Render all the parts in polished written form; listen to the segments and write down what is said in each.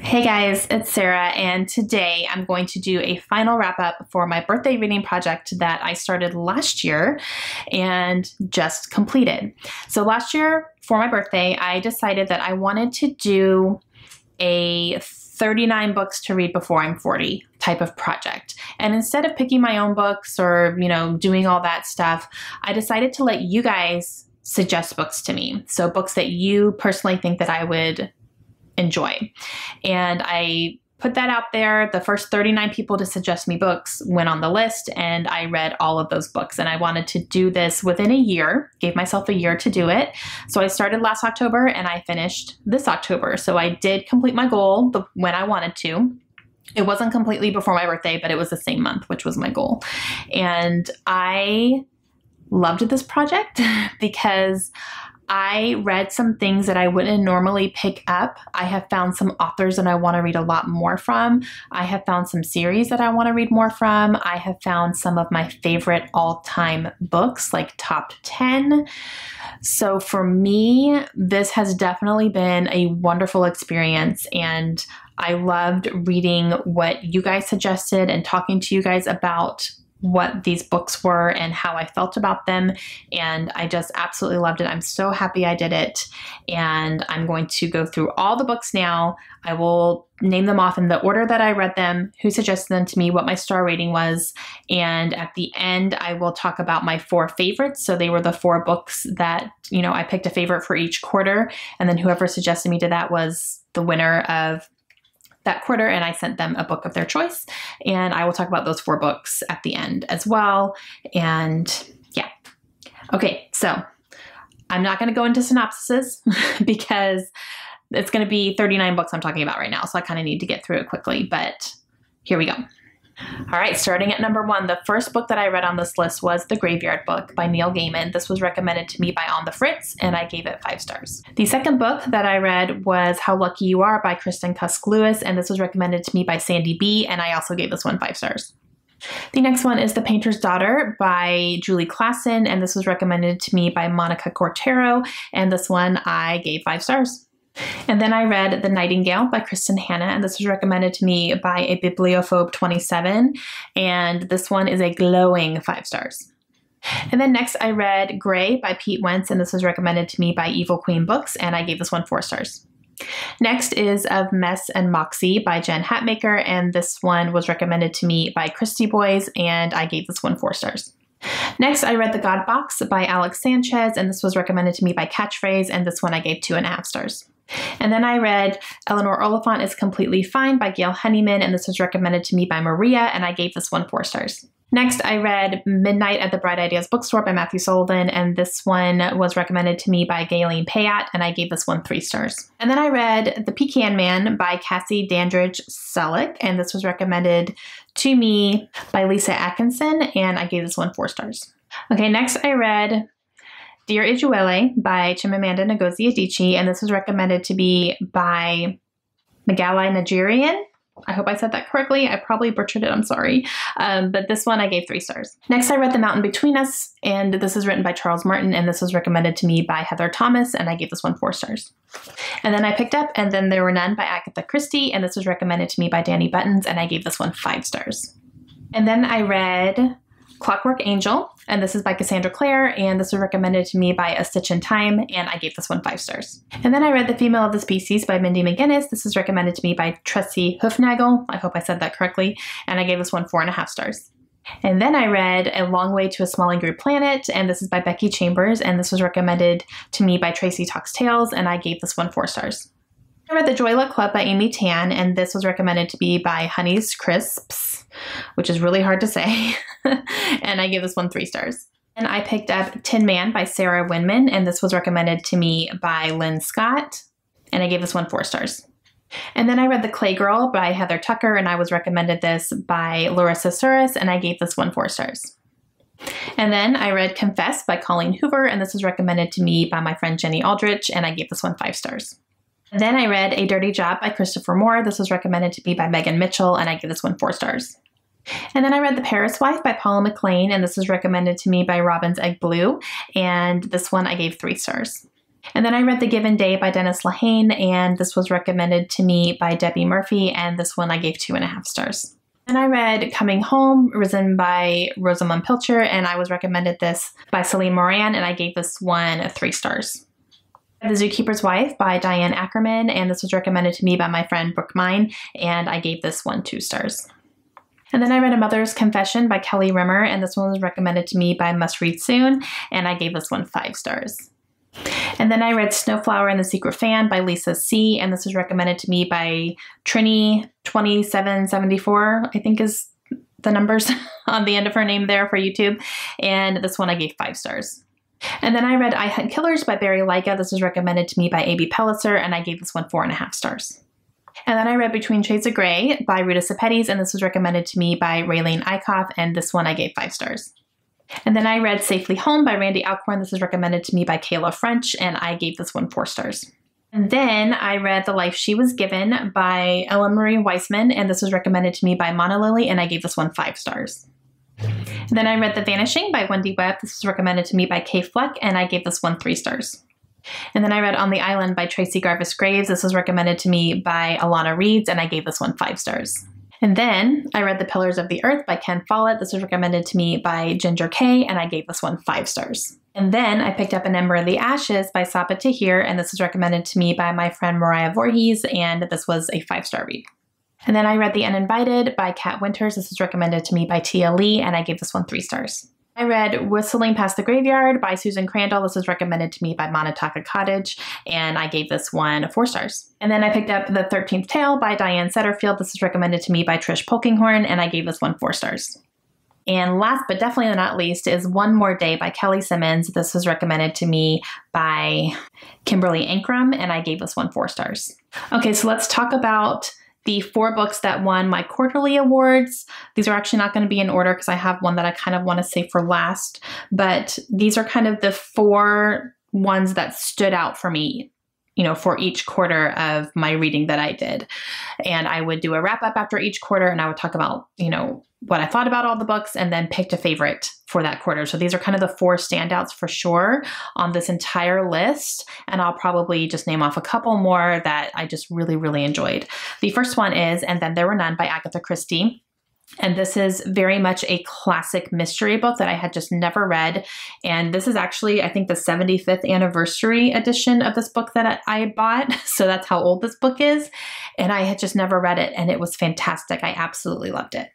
Hey guys, it's Sarah, and today I'm going to do a final wrap up for my birthday reading project that I started last year and just completed. So last year for my birthday, I decided that I wanted to do a 39 books to read before I'm 40 type of project. And instead of picking my own books or, doing all that stuff, I decided to let you guys suggest books to me. So books that you personally think that I would enjoy. And I put that out there. The first 39 people to suggest me books went on the list, and I read all of those books. And I wanted to do this within a year, gave myself a year to do it. So I started last October and I finished this October. So I did complete my goal when I wanted to. It wasn't completely before my birthday, but it was the same month, which was my goal. And I loved this project because I read some things that I wouldn't normally pick up. I have found some authors that I want to read a lot more from. I have found some series that I want to read more from. I have found some of my favorite all-time books, like top 10. So for me, this has definitely been a wonderful experience, and I loved reading what you guys suggested and talking to you guys about what these books were and how I felt about them. And I just absolutely loved it. I'm so happy I did it. And I'm going to go through all the books now. I will name them off in the order that I read them, who suggested them to me, what my star rating was. And at the end, I will talk about my 4 favorites. So they were the 4 books that, I picked a favorite for each quarter. And then whoever suggested me to that was the winner of that quarter, and I sent them a book of their choice. And I will talk about those 4 books at the end as well. And yeah. Okay, so I'm not going to go into synopsises because it's going to be 39 books I'm talking about right now. So I kind of need to get through it quickly, but here we go. All right, starting at number 1, the first book that I read on this list was The Graveyard Book by Neil Gaiman. This was recommended to me by On the Fritz, and I gave it 5 stars. The second book that I read was How Lucky You Are by Kristen Kusk-Lewis, and this was recommended to me by Sandy B, and I also gave this one 5 stars. The next one is The Painter's Daughter by Julie Klassen, and this was recommended to me by Monica Cortero, and this one I gave 5 stars. And then I read The Nightingale by Kristen Hanna, and this was recommended to me by a Bibliophobe 27, and this one is a glowing 5 stars. And then next I read Gray by Pete Wentz, and this was recommended to me by Evil Queen Books, and I gave this one 4 stars. Next is Of Mess and Moxie by Jen Hatmaker, and this one was recommended to me by Christy Boys, and I gave this one 4 stars. Next, I read The God Box by Alex Sanchez, and this was recommended to me by Catchphrase, and this one I gave 2.5 stars. And then I read Eleanor Oliphant is Completely Fine by Gail Honeyman, and this was recommended to me by Maria, and I gave this one 4 stars. Next, I read Midnight at the Bright Ideas Bookstore by Matthew Sullivan, and this one was recommended to me by Galen Payat, and I gave this one 3 stars. And then I read The Pecan Man by Cassie Dandridge Selleck, and this was recommended to me by Lisa Atkinson, and I gave this one 4 stars. Okay, next I read Dear Ijuele by Chimamanda Ngozi Adichie, and this was recommended to me by Magali Nigerian. I hope I said that correctly. I probably butchered it, I'm sorry. But this one I gave 3 stars. Next I read The Mountain Between Us, and this is written by Charles Martin, and this was recommended to me by Heather Thomas, and I gave this one 4 stars. And then I picked up And Then There Were None by Agatha Christie, and this was recommended to me by Danny Buttons, and I gave this one 5 stars. And then I read Clockwork Angel, and this is by Cassandra Clare, and this was recommended to me by A Stitch in Time, and I gave this one 5 stars. And then I read The Female of the Species by Mindy McGinnis. This is recommended to me by Tressie Hoofnagel. I hope I said that correctly, and I gave this one 4.5 stars. And then I read A Long Way to a Small Angry Planet, and this is by Becky Chambers, and this was recommended to me by Tracy Talks Tales, and I gave this one 4 stars. I read The Joy Luck Club by Amy Tan, and this was recommended to me by Honey's Crisps, which is really hard to say, and I gave this one 3 stars. And I picked up Tin Man by Sarah Winman, and this was recommended to me by Lynn Scott, and I gave this one 4 stars. And then I read The Clay Girl by Heather Tucker, and I was recommended this by Larissa Suris, and I gave this one 4 stars. And then I read Confess by Colleen Hoover, and this was recommended to me by my friend Jenny Aldrich, and I gave this one 5 stars. And then I read A Dirty Job by Christopher Moore. This was recommended to me by Megan Mitchell, and I give this one 4 stars. And then I read The Paris Wife by Paula McLean, and this was recommended to me by Robin's Egg Blue, and this one I gave 3 stars. And then I read The Given Day by Dennis Lehane, and this was recommended to me by Debbie Murphy, and this one I gave 2.5 stars. And I read Coming Home, written by Rosamund Pilcher, and I was recommended this by Celine Moran, and I gave this one 3 stars. The Zookeeper's Wife by Diane Ackerman, and this was recommended to me by my friend Brooke Mine, and I gave this one 2 stars. And then I read A Mother's Confession by Kelly Rimmer, and this one was recommended to me by Must Read Soon, and I gave this one 5 stars. And then I read Snowflower and the Secret Fan by Lisa C., and this was recommended to me by Trini2774, I think is the numbers on the end of her name there for YouTube, and this one I gave 5 stars. And then I read I Hunt Killers by Barry Lyca. This was recommended to me by A.B. Pellicer, and I gave this one 4.5 stars. And then I read Between Shades of Grey by Ruta Sepetys, and this was recommended to me by Raylene Eichhoff, and this one I gave 5 stars. And then I read Safely Home by Randy Alcorn. This was recommended to me by Kayla French, and I gave this one 4 stars. And then I read The Life She Was Given by Ellen Marie Weisman, and this was recommended to me by Mona Lily, and I gave this one 5 stars. And then I read The Vanishing by Wendy Webb. This was recommended to me by Kay Fleck, and I gave this one 3 stars. And then I read On the Island by Tracy Garvis Graves. This was recommended to me by Alana Reeds, and I gave this one 5 stars. And then I read The Pillars of the Earth by Ken Follett. This was recommended to me by Ginger K, and I gave this one 5 stars. And then I picked up An Ember in the Ashes by Sapa Tahir, and this was recommended to me by my friend Mariah Voorhees, and this was a 5-star read. And then I read The Uninvited by Kat Winters. This was recommended to me by Tia Lee, and I gave this one 3 stars. I read Whistling Past the Graveyard by Susan Crandall. This was recommended to me by Monotaka Cottage, and I gave this one 4 stars. And then I picked up The 13th Tale by Diane Setterfield. This was recommended to me by Trish Polkinghorn, and I gave this one 4 stars. And last but definitely not least is One More Day by Kelly Simmons. This was recommended to me by Kimberly Ankrum, and I gave this one 4 stars. Okay, so let's talk about the 4 books that won my quarterly awards. These are actually not going to be in order because I have one that I kind of want to save for last, but these are kind of the 4 ones that stood out for me, you know, for each quarter of my reading that I did. And I would do a wrap up after each quarter, and I would talk about, you know, what I thought about all the books and then picked a favorite for that quarter. So these are kind of the 4 standouts for sure on this entire list. And I'll probably just name off a couple more that I just really, really enjoyed. The first one is And Then There Were None by Agatha Christie. And this is very much a classic mystery book that I had just never read. And this is actually, I think, the 75th anniversary edition of this book that I bought. So that's how old this book is. And I had just never read it, and it was fantastic. I absolutely loved it.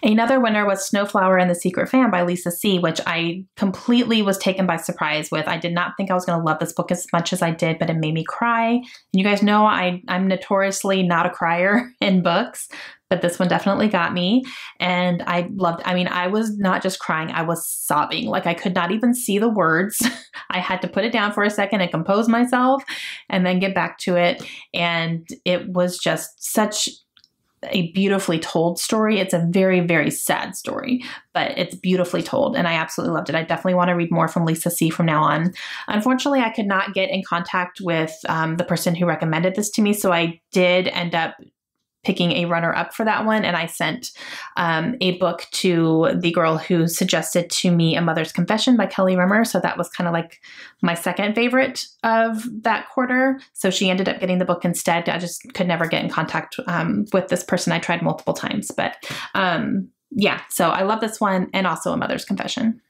Another winner was Snowflower and the Secret Fan by Lisa C., which I completely was taken by surprise with. I did not think I was going to love this book as much as I did, but it made me cry. And you guys know I'm notoriously not a crier in books, but this one definitely got me, and I loved, I mean, I was not just crying, I was sobbing. Like, I could not even see the words. I had to put it down for a second and compose myself and then get back to it. And it was just such a beautifully told story. It's a very, very sad story, but it's beautifully told, and I absolutely loved it. I definitely want to read more from Lisa C. from now on. Unfortunately, I could not get in contact with the person who recommended this to me, so I did end up picking a runner-up for that one, and I sent a book to the girl who suggested to me A Mother's Confession by Kelly Rimmer, so that was kind of like my second favorite of that quarter, so she ended up getting the book instead. I just could never get in contact with this person. I tried multiple times, but yeah, so I love this one, and also A Mother's Confession.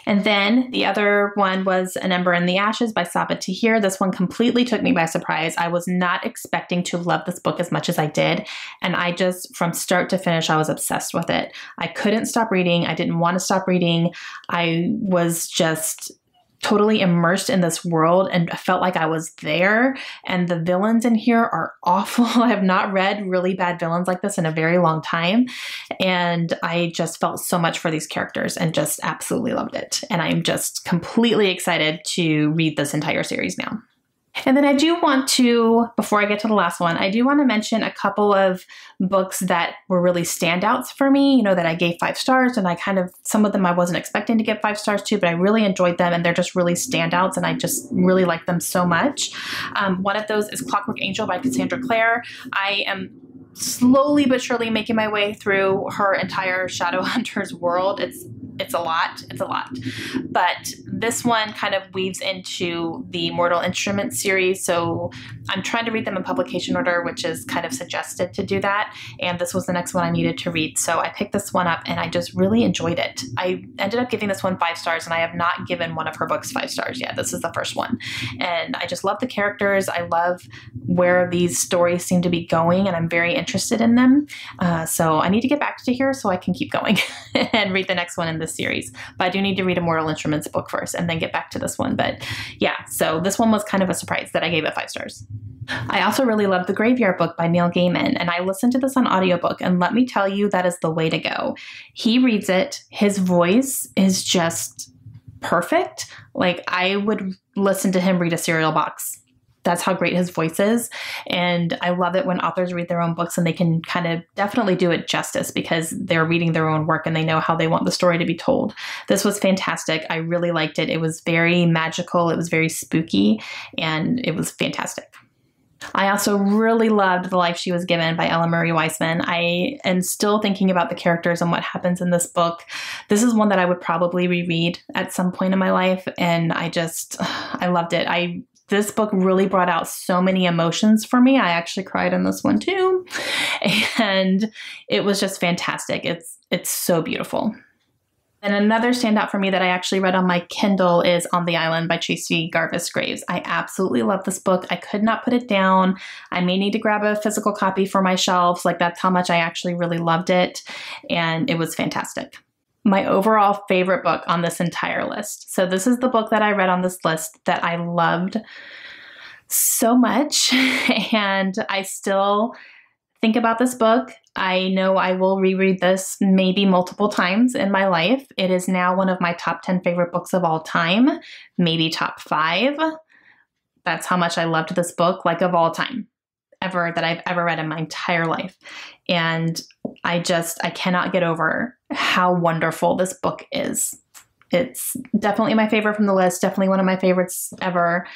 And then the other one was An Ember in the Ashes by Sapa Tahir. This one completely took me by surprise. I was not expecting to love this book as much as I did. And I just, from start to finish, I was obsessed with it. I couldn't stop reading. I didn't want to stop reading. I was just totally immersed in this world and felt like I was there. And the villains in here are awful. I have not read really bad villains like this in a very long time. And I just felt so much for these characters and just absolutely loved it. And I'm just completely excited to read this entire series now. And then I do want to, before I get to the last one, I do want to mention a couple of books that were really standouts for me, you know, that I gave 5 stars, and I kind of, some of them I wasn't expecting to get 5 stars to, but I really enjoyed them, and they're just really standouts, and I just really like them so much. One of those is Clockwork Angel by Cassandra Clare. I am slowly but surely making my way through her entire Shadowhunters world. It's a lot. But this one kind of weaves into the Mortal Instruments series, so I'm trying to read them in publication order, which is kind of suggested to do that, and this was the next one I needed to read, so I picked this one up and I just really enjoyed it. I ended up giving this one 5 stars, and I have not given one of her books 5 stars yet. This is the first one, and I just love the characters. I love where these stories seem to be going, and I'm very interested in them, so I need to get back to here so I can keep going and read the next one in this series, but I do need to read a Mortal Instruments book first and then get back to this one. But yeah, so this one was kind of a surprise that I gave it 5 stars. I also really love The Graveyard Book by Neil Gaiman, and I listened to this on audiobook, and let me tell you, that is the way to go. He reads it, his voice is just perfect. Like, I would listen to him read a cereal box. That's how great his voice is. And I love it when authors read their own books and they can kind of definitely do it justice because they're reading their own work and they know how they want the story to be told. This was fantastic. I really liked it. It was very magical. It was very spooky, and it was fantastic. I also really loved The Life She Was Given by Ella Marie Weissman. I am still thinking about the characters and what happens in this book. This is one that I would probably reread at some point in my life, and I loved it. This book really brought out so many emotions for me. I actually cried in this one too. And it was just fantastic. It's so beautiful. And another standout for me that I actually read on my Kindle is On the Island by Tracy Garvis Graves. I absolutely love this book. I could not put it down. I may need to grab a physical copy for my shelves. Like, that's how much I actually really loved it. And it was fantastic. My overall favorite book on this entire list. So this is the book that I read on this list that I loved so much, and I still think about this book. I know I will reread this maybe multiple times in my life. It is now one of my top 10 favorite books of all time, maybe top 5. That's how much I loved this book, like, of all time ever that I've ever read in my entire life. And I cannot get over how wonderful this book is. It's definitely my favorite from the list, definitely one of my favorites ever.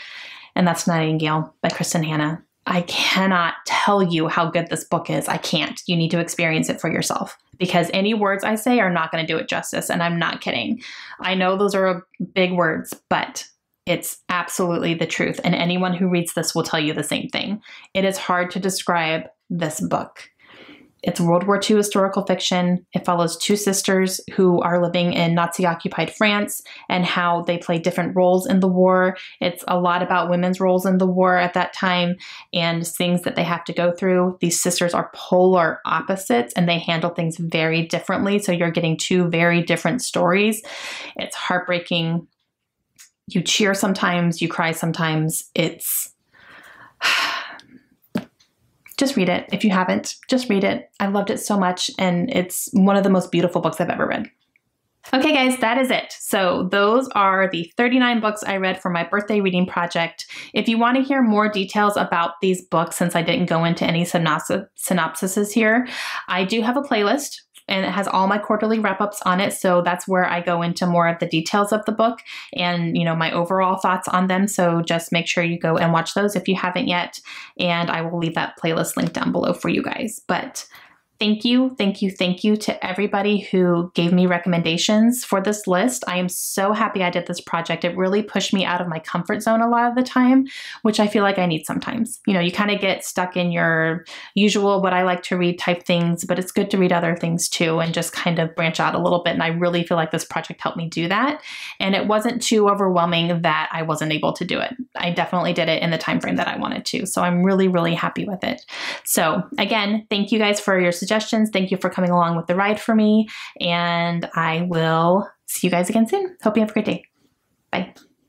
And that's Nightingale by Kristen Hanna. I cannot tell you how good this book is. I can't. You need to experience it for yourself, because any words I say are not going to do it justice. And I'm not kidding. I know those are big words, but it's absolutely the truth. And anyone who reads this will tell you the same thing. It is hard to describe this book. It's World War II historical fiction. It follows 2 sisters who are living in Nazi-occupied France and how they play different roles in the war. It's a lot about women's roles in the war at that time and things that they have to go through. These sisters are polar opposites and they handle things very differently. So you're getting 2 very different stories. It's heartbreaking. You cheer sometimes, you cry sometimes. Just read it. If you haven't, just read it. I loved it so much, and it's one of the most beautiful books I've ever read. Okay, guys, that is it. So those are the 39 books I read for my birthday reading project. If you want to hear more details about these books, since I didn't go into any synopsises here, I do have a playlist, and it has all my quarterly wrap-ups on it. So that's where I go into more of the details of the book and, you know, my overall thoughts on them. So just make sure you go and watch those if you haven't yet. And I will leave that playlist link down below for you guys. But thank you to everybody who gave me recommendations for this list. I am so happy I did this project. It really pushed me out of my comfort zone a lot of the time, which I feel like I need sometimes. You know, you kind of get stuck in your usual, what I like to read type things, but it's good to read other things too and just kind of branch out a little bit. And I really feel like this project helped me do that. And it wasn't too overwhelming that I wasn't able to do it. I definitely did it in the time frame that I wanted to. So I'm really, really happy with it. So again, thank you guys for your suggestions. Thank you for coming along with the ride for me, and I will see you guys again soon. Hope you have a great day. Bye.